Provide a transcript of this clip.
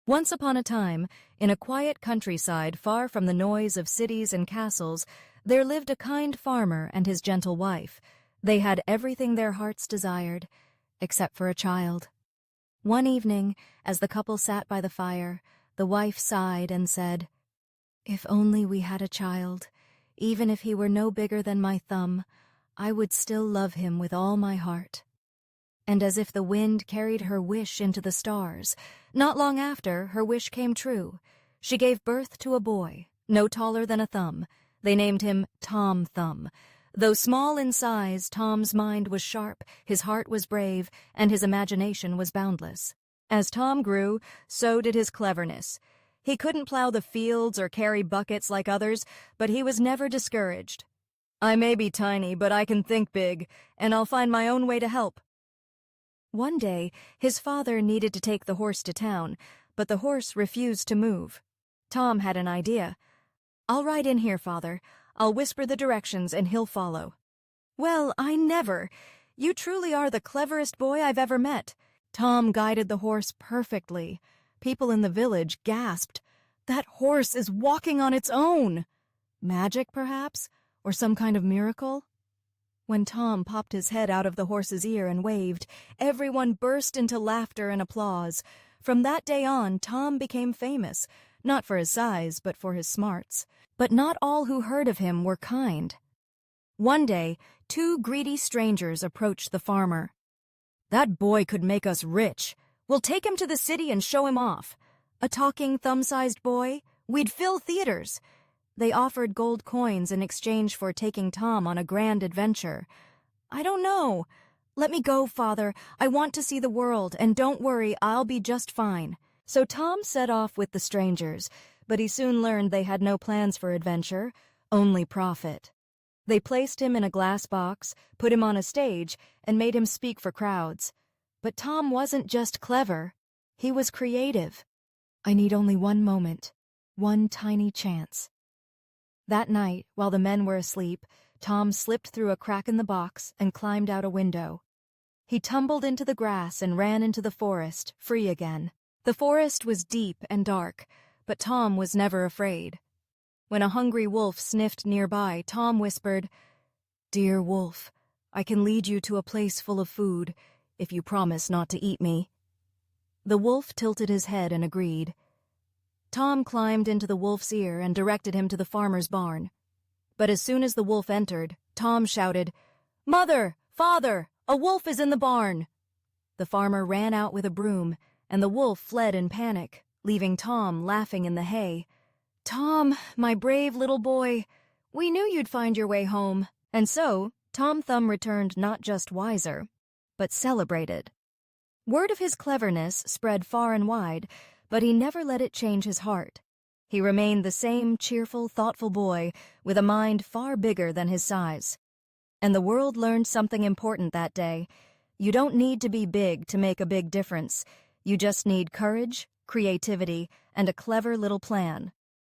Once upon a time, in a quiet countryside far from the noise of cities and castles, there lived a kind farmer and his gentle wife. They had everything their hearts desired, except for a child. One evening, as the couple sat by the fire, the wife sighed and said, "If only we had a child, even if he were no bigger than my thumb, I would still love him with all my heart." And as if the wind carried her wish into the stars, not long after, her wish came true. She gave birth to a boy, no taller than a thumb. They named him Tom Thumb. Though small in size, Tom's mind was sharp, his heart was brave, and his imagination was boundless. As Tom grew, so did his cleverness. He couldn't plow the fields or carry buckets like others, but he was never discouraged. "I may be tiny, but I can think big, and I'll find my own way to help." One day, his father needed to take the horse to town, but the horse refused to move. Tom had an idea. "I'll ride in here, Father. I'll whisper the directions and he'll follow." "Well, I never! You truly are the cleverest boy I've ever met." Tom guided the horse perfectly. People in the village gasped. "That horse is walking on its own!" Magic, perhaps? Or some kind of miracle? When Tom popped his head out of the horse's ear and waved, everyone burst into laughter and applause. From that day on, Tom became famous, not for his size, but for his smarts. But not all who heard of him were kind. One day, two greedy strangers approached the farmer. "That boy could make us rich. We'll take him to the city and show him off." A talking, thumb-sized boy? We'd fill theaters. They offered gold coins in exchange for taking Tom on a grand adventure. "I don't know. Let me go, Father. I want to see the world, and don't worry, I'll be just fine." So Tom set off with the strangers, but he soon learned they had no plans for adventure, only profit. They placed him in a glass box, put him on a stage, and made him speak for crowds. But Tom wasn't just clever. He was creative. "I need only one moment, one tiny chance." That night, while the men were asleep, Tom slipped through a crack in the box and climbed out a window. He tumbled into the grass and ran into the forest, free again. The forest was deep and dark, but Tom was never afraid. When a hungry wolf sniffed nearby, Tom whispered, "Dear wolf, I can lead you to a place full of food, if you promise not to eat me." The wolf tilted his head and agreed. Tom climbed into the wolf's ear and directed him to the farmer's barn. But as soon as the wolf entered, Tom shouted, "Mother! Father! A wolf is in the barn!" The farmer ran out with a broom, and the wolf fled in panic, leaving Tom laughing in the hay. "Tom, my brave little boy, we knew you'd find your way home." And so, Tom Thumb returned not just wiser, but celebrated. Word of his cleverness spread far and wide, but he never let it change his heart. He remained the same cheerful, thoughtful boy with a mind far bigger than his size. And the world learned something important that day. You don't need to be big to make a big difference. You just need courage, creativity, and a clever little plan.